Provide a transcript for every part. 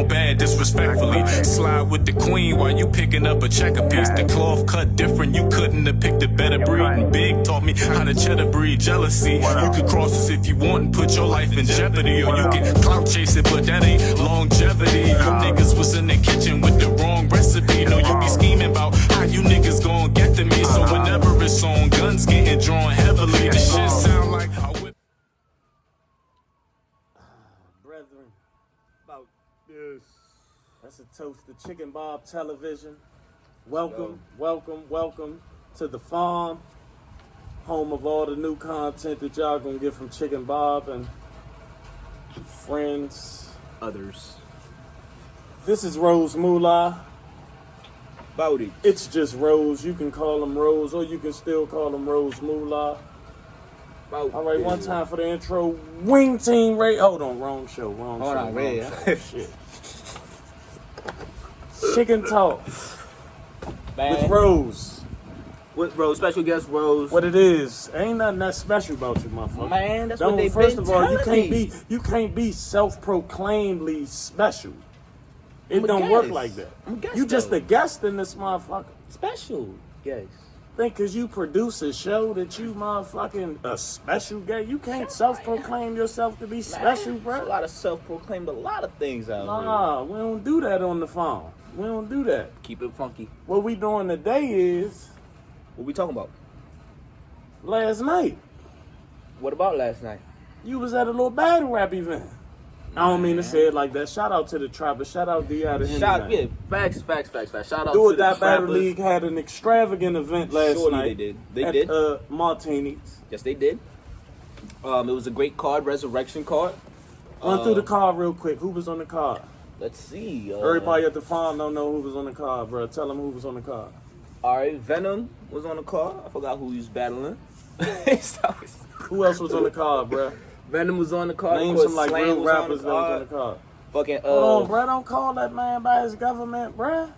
bad disrespectfully. Slide with the queen while you picking up a checker piece. The cloth cut different, you couldn't have picked a better breed. And Big taught me how to cheddar breed jealousy. You could cross us if you want and put your life in jeopardy, or you can clout chase it, but that ain't longevity. You niggas was in the kitchen with the wrong recipe. No, you be scheming about how you niggas gon' get to me. So whenever it's on, guns getting drawn heavily. This shit sound like Brethren, about this. That's a toast to Chicken Bob Television. Welcome, welcome, welcome to the farm. Home of all the new content that y'all gonna get from Chicken Bob and friends. Others. This is Rose Moolah. Bowdy. It's just Rose. You can call him Rose, or you can still call him Rose Moolah. All right, one time for the intro. Wing Team Ray. Hold on, wrong show. Wrong Hold show. on, wrong Ray. show. Shit. Chicken Talk with Rose. With Rose, special guest Rose. What it is? Ain't nothing that special about you, motherfucker. Man, that's Don't, what they first been of all, telling you can't be self-proclaimedly special. It I'm a don't guest. work like that. I'm a guest, You just though. a guest in this motherfucker. Special. Yes. Think cause you produce a show that you motherfucking a special guest. You can't self-proclaim yourself to be special, Man, bro. a lot of self-proclaimed a lot of things out Nah, we don't do that on the phone. We don't do that. here. Keep it funky. What we doing today is What we talking about? last night. What about last night? You was at a little battle rap event. I don't mean to say it like that. Shout out to the Trappers. Shout out DRUGZ. Yeah, facts. Shout out Do to It the That Battle Trappers. League had an extravagant event last Surely night. they did. They at, did. Martini's. Yes, they did. It was a great card, resurrection card. Run through the card real quick. Who was on the card? Let's see. Everybody at the farm don't know who was on the card, bro. Tell them who was on the card. All right, Venom was on the card. I forgot who he was battling. Who else was on the card, bro? Venom was on the card. Name Of course, some like Slam real was rappers that was on the card. Fucking Hold on, bro. Don't call that man by his government, bro.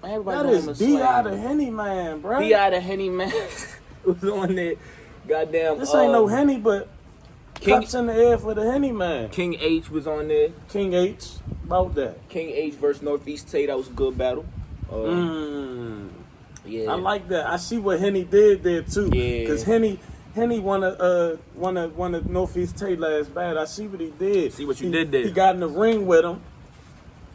That is D.I. the Henny man, bro. D.I. the Henny man was on there. Goddamn. This ain't no Henny, but King, cups in the air for the Henny man. King H was on there. King H, about that. King H versus Northeast Tay. That was a good battle. Yeah. I like that. I see what Henny did there too. Yeah. Cause Henny won a Northeast Tate last battle. I see what he did. See what you did there. He got in the ring with him,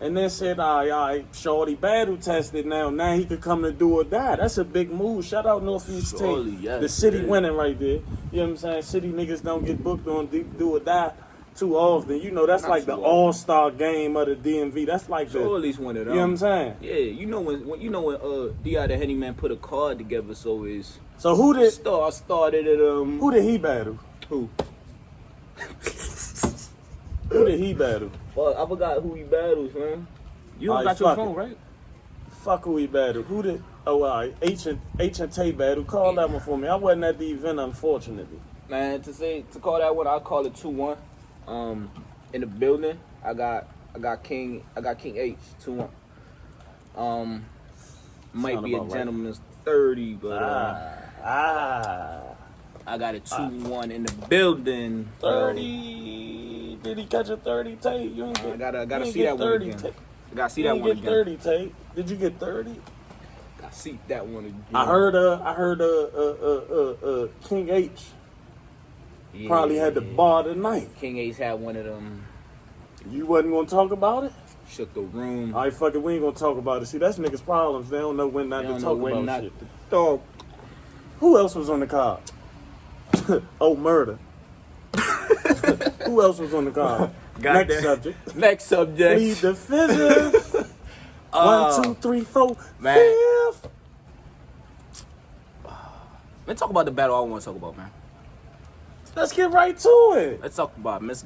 and then said, "All right, shorty battle tested now. Now he could come to Do or Die." That's a big move. Shout out Northeast Surely, Tate. yes, The city yeah. winning right there. You know what I'm saying? City niggas don't get booked on Do or Die too often. You know that's Not like the too all-star game of the DMV. That's like the. So at least one of them. You know what I'm saying? Yeah, you know when D.I. the Henny man put a card together, so is So who did I started at who did he battle? who? Who did he battle? Fuck, I forgot who he battles, man. You don't Alright, got your fuck phone, it. right? Fuck who he battled. Who did? Oh, all right. H and T battle. Call that one for me. I wasn't at the event, unfortunately. Man, to call that one, I'll call it 2-1. In the building, I got King H 2-1. Might Sound be a about right. gentleman's 30, but I got it 2-1 in the building. 30. Did he catch a 30 Tate? You ain't get, I gotta you see ain't that get one 30 again. Tate. I gotta see You that ain't one get again. 30 Tate. Did you get 30? I see that one again. I heard King H probably had the bar tonight. King H had one of them. You wasn't gonna talk about it? Shook the room. All right, fuck it. We ain't gonna talk about it. See, that's niggas' problems. They don't know when not They to don't talk know when about not shit. to talk. Who else was on the card? Oh, murder. Who else was on the card? Goddamn. Next subject. Next subject. Lead the fifth. 1, 2, 3, 4, man. fifth. Let's talk about the battle I want to talk about, man. Let's get right to it. Let's talk about it. Let's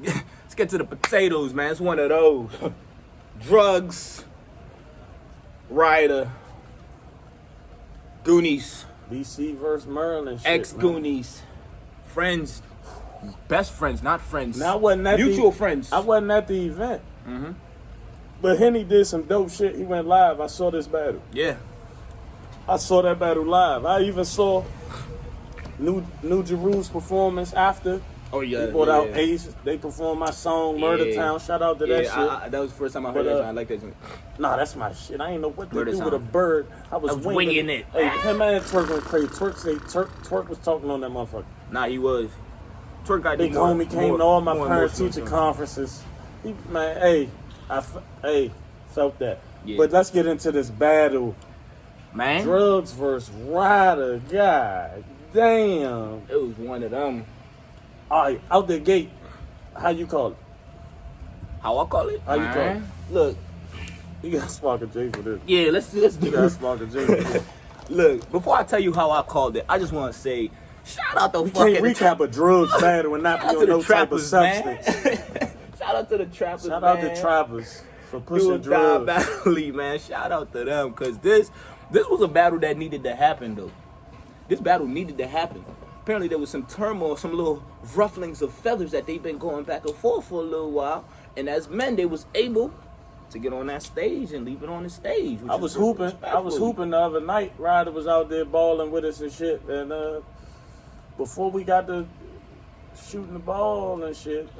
get to the potatoes, man. It's one of those. DRUGZ, RYDA, Goonies, DC versus Maryland shit, ex-Goonies, friends, best friends, not friends. Now, I wasn't at mutual the, friends. I wasn't at the event. But Henny did some dope shit. He went live. I saw this battle. Yeah. I saw that battle live. I even saw New Jeru's performance after Oh yeah, He brought out Ace. They performed my song Murder Town. Shout out to that shit. That was the first time I heard that. I like that joint. Nah, that's my shit. I ain't know what to Murder do Town. with a bird. I was winging it. Hey, him and Twerk went crazy. Twerk was talking on that motherfucker. Nah, he was. Twerk got Big homie came to all my parent-teacher conferences. I felt that. Yeah. But let's get into this battle. Man, DRUGZ versus RYDA. God damn. it was one of them. All right, out the gate. How you call it? How I call it? How you call it? Look, You got Sparker J for this. yeah, let's do You got this. Sparker J for this. Look, before I tell you how I called it, I just want to say, shout out to We fucking can't recap a DRUGZ battle and not be shout out on to no the type of trappers, man. substance. Shout out to the trappers, Shout man. out to Trappers for Do pushing or die DRUGZ. battle league, man. Shout out to them, because this was a battle that needed to happen, though. This battle needed to happen. Apparently there was some turmoil, some little rufflings of feathers that they've been going back and forth for a little while. And as men, they was able to get on that stage and leave it on the stage. I was hooping the other night. RYDA was out there balling with us and shit. And before we got to shooting the ball and shit, it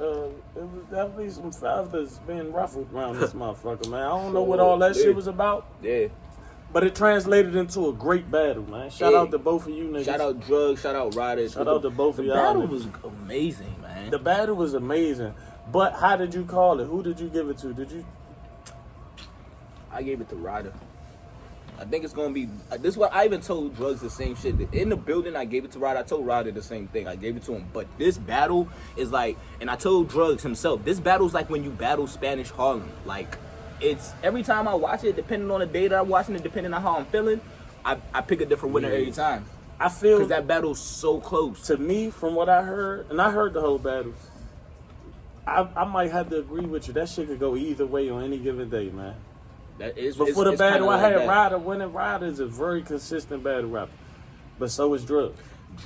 was definitely some feathers being ruffled around this motherfucker, man. I don't know what all that shit was about. Yeah. But it translated into a great battle, man. Shout out to both of you niggas. Shout out DRUGZ, shout out RYDA. Shout out to both of y'all. The battle niggas. was amazing, man. The battle was amazing. But how did you call it? Who did you give it to? I gave it to RYDA. I think it's gonna be. This is what I even told DRUGZ the same shit. In the building, I gave it to RYDA. I told RYDA the same thing. I gave it to him. But this battle is like, and I told DRUGZ himself, this battle is like when you battle Spanish Harlem. Like, it's every time I watch it, depending on the day that I'm watching it, depending on how I'm feeling, I pick a different winner every time. I feel Because that battle's so close. to me, from what I heard, and I heard the whole battle, I might have to agree with you. That shit could go either way on any given day, man. That is, Before the it's battle, kinda I had like that. RYDA winning. RYDA is a very consistent battle rapper, but so is DRUGZ.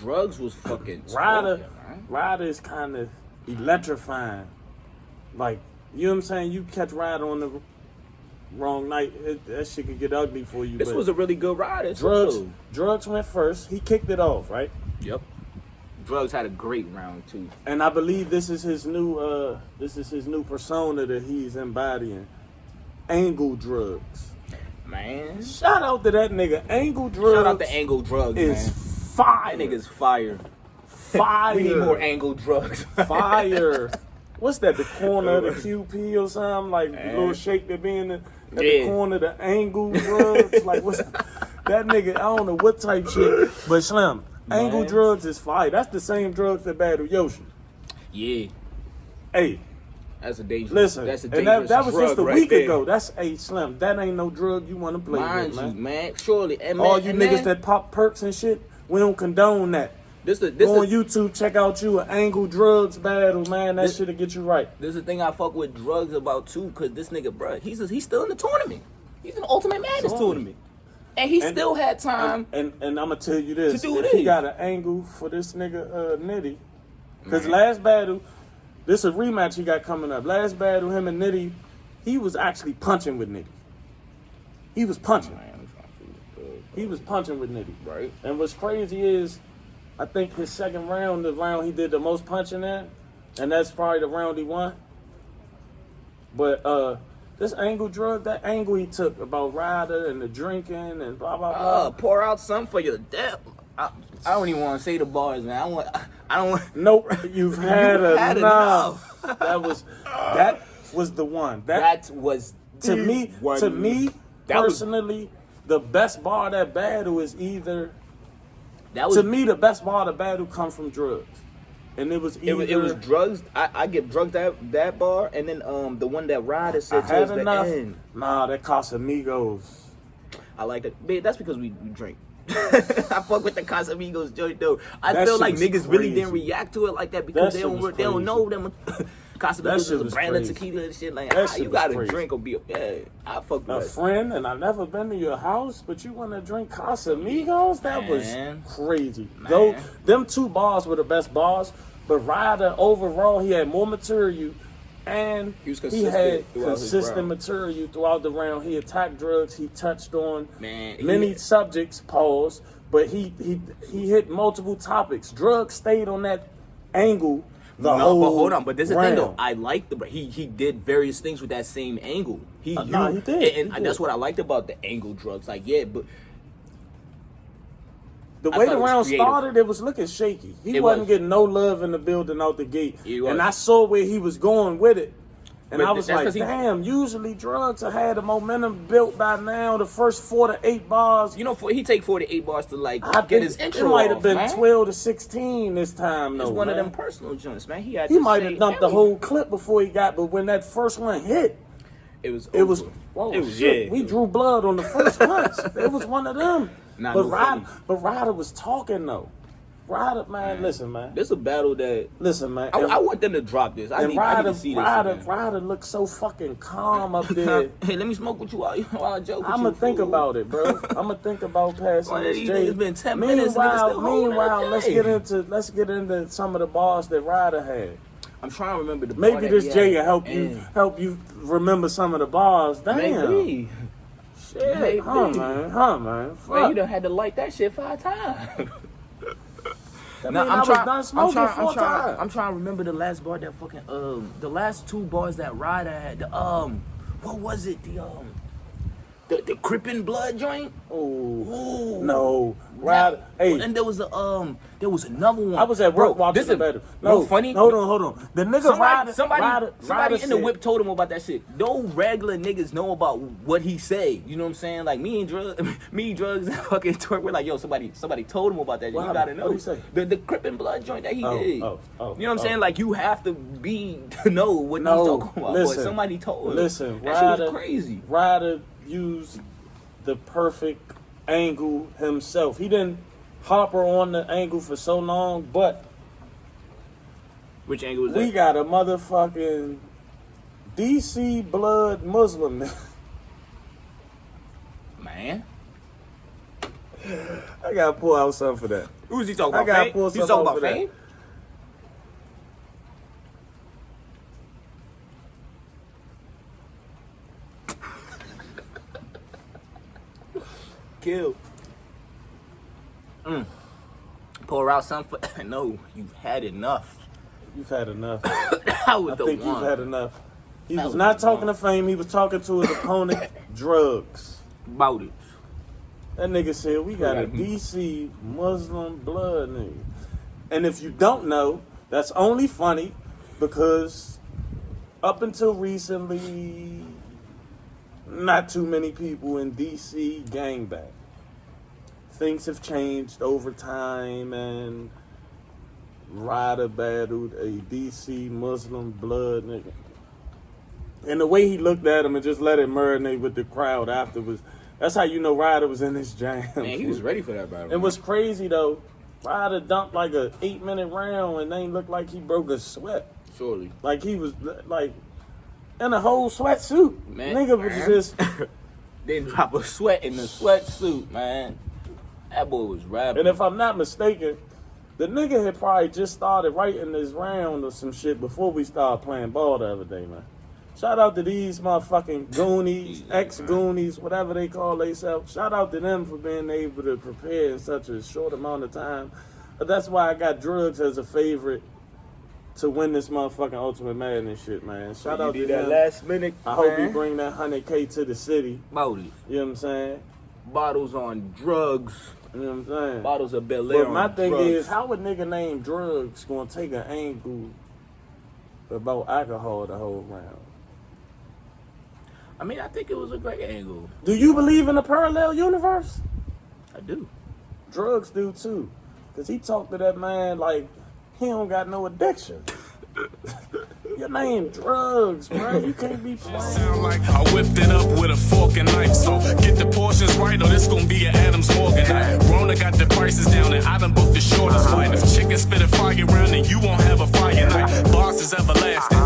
DRUGZ was fucking RYDA, man. RYDA is kind of electrifying. Like, you know what I'm saying? You catch RYDA on the wrong night, that shit could get ugly for you. This but was a really good rider. DRUGZ went first. He kicked it off, right? Yep. DRUGZ had a great round too. And I believe this is his new persona that he's embodying. Angle DRUGZ. Man. Shout out to that nigga. Angle DRUGZ. Shout out to Angle DRUGZ, is man. fire. That nigga's fire. Fire. We need more Angle DRUGZ. Fire. What's that? The corner of the QP or something? Like the little shake that be in the corner of the Angle DRUGZ. Like what's that nigga? I don't know what type shit. But Slim, Angle DRUGZ is fire. That's the same DRUGZ that battled Yoshi. Yeah. Hey. That's a dangerous. Listen, that's a and dangerous that was drug just a right week there. ago. That's Slim. That ain't no drug you want to play Mind with, you, man. man. Surely, and All man, you and niggas man, that pop perks and shit, we don't condone that. This Go on YouTube, check out you an Angle DRUGZ battle, man. That shit'll get you right. This is the thing I fuck with DRUGZ about too, cause this nigga, bruh, he's still in the tournament. He's in the Ultimate Madness tournament, and he still had time. And I'm gonna tell you this: to do if he this. got an angle for this nigga Nitty, cause last battle, this is a rematch he got coming up. Last battle, him and Nitty, he was actually punching with Nitty. He was punching. He was punching with Nitty. Right. And what's crazy is, I think his second round, the round he did the most punching in, and that's probably the round he won. But this Angle DRUGZ, that angle he took about RYDA and the drinking and blah blah blah. Pour out something for your death. I don't even want to say the bars, man. I don't want. Nope, you've had Had enough. That was the one. That was to me That was- personally, the best bar of that battle is either. That was To me, the best bar of the battle come from DRUGZ, and it was either it was DRUGZ. I give DRUGZ that bar, and then the one that RYDA said I had towards enough. the end. Nah, that Casamigos. I like that. Babe, that's because we drink. I fuck with the Casamigos joint though. I That feel shit like was niggas really crazy. didn't react to it like that because That they shit don't was they don't know them. Casamigos shit is a was brand crazy. of tequila and shit. Like That shit you was gotta crazy. drink or be I fuck with A that. friend, and I've never been to your house, but you want to drink Casamigos? That Man. was crazy. Man. Though them two bars were the best bars, but RYDA overall he had more material, and He was he consistent had throughout his consistent round. material throughout the round. He attacked DRUGZ. He touched on Man, many subjects. Pause. But he hit multiple topics. DRUGZ stayed on that angle the No, whole but hold on. But there's a thing though. round. I like he did various things with that same angle. He he did. And He did. that's what I liked about the angle drugs. Like, yeah, but The I way thought the it was round creative. started, it was looking shaky. He It wasn't was. getting no love in the building out the gate. He was. And I saw where he was going with it. And But I was that's like, 'cause he- damn, usually drugs have had the momentum built by now, the first 4 to 8 bars. you know, he take 4 to 8 bars to like I get think his intro it might off, have been man. 12 to 16 this time, though. It's one man. of them personal joints, man. He had. He to might say have dumped the everything. whole clip before he got, but when that first one hit, It was. it was, over. whoa, It was. shit. Yeah. We drew blood on the first punch. It was one of them. Nah, but no Ryder, funny. but Ryder was talking though. Ryder, man, listen, man. This a battle that Listen, man. I want them to drop this. I And need Ryder, to see this. Ryder, man. Ryder looks so fucking calm up there. Hey, let me smoke with you while I joke with I'm you. gonna think fool. about it, bro. I'm gonna think about passing One of this these J. niggas been 10 minutes, niggas still holding Meanwhile, that let's J. get into some of the bars that Ryder had. I'm trying to remember the. bar Maybe that this he J had will in. help you remember some of the bars. Damn. Maybe. Shit. Maybe. Huh, man. Man, Fuck. you done had to light that shit 5 times. That Nah, mean I was done smoking 4 times. I'm trying to remember the last bar that fucking the last 2 bars that Ryder had. The what was it? The Crippin' Blood joint. Oh no, Ryder. Hey, and there was another one. I was at work watching this the is battle. no funny. Hold on. The nigga Somebody Ryder in the said- whip told him about that shit. No regular niggas know about what he say. You know what I'm saying? Like me, drugs, and fucking Twerk. We're like, yo, somebody told him about that. What You gotta happened? know. What'd he say? The Crippin' Blood joint that he Oh, did. oh, you know what I'm oh. saying? Like you have to know what he's talking about. Listen, but somebody told him. Listen, that shit was crazy. Ryder used the perfect angle himself. He didn't hopper on the angle for so long, but Which angle was we that? got a motherfucking DC blood Muslim. Man, I gotta pull out something for that. who was he talking I about? gotta Fame? pull He something talking out about for that. Fame? Kill. Pour out some for. No, you've had enough. You've had enough. I was I the think one. you've had enough. He That was was not the talking one. to Fame. He was talking to his opponent, DRUGZ. About it. That nigga said, we got a DC Muslim blood nigga. And if you don't know, that's only funny because up until recently, not too many people in DC gangbang. Things have changed over time, and Ryder battled a DC Muslim blood nigga. And the way he looked at him and just let it marinate with the crowd afterwards, that's how you know Ryder was in his jam. Man, he was ready for that battle. And what's crazy though, Ryder dumped like a 8-minute round and they ain't look like he broke a sweat. Surely. Like he was like in a whole sweatsuit. Man, Nigga was man. just Didn't drop a sweat in the sweatsuit, man. That boy was rapping. and if I'm not mistaken, the nigga had probably just started writing this round or some shit before we started playing ball the other day, man. Shout out to these motherfucking Goonies, ex-Goonies, whatever they call themselves. Shout out to them for being able to prepare in such a short amount of time. But that's why I got DRUGZ as a favorite to win this motherfucking Ultimate Madness shit, man. Shout out to did that them. last minute. I hope he man. bring that 100K to the city. About it. You know what I'm saying? Bottles on drugs. You know what I'm saying? Bottles of Bel Air. But my on thing drugs. is, how a nigga named DRUGZ gonna take an angle about alcohol the whole round? I mean, I think it was a great angle. Do you believe in a parallel universe? I do. DRUGZ do too. Cause he talked to that man like he don't got no addiction. Your name DRUGZ, bro. You can't be playing. Sound like I whipped it up with a fork and knife. So get the portions right, or this gonna be an Adams Morgan night. Rona got the prices down, and I done booked the shortest flight. If chicken spit a fire round, then you won't have a fire night. Boss is everlasting.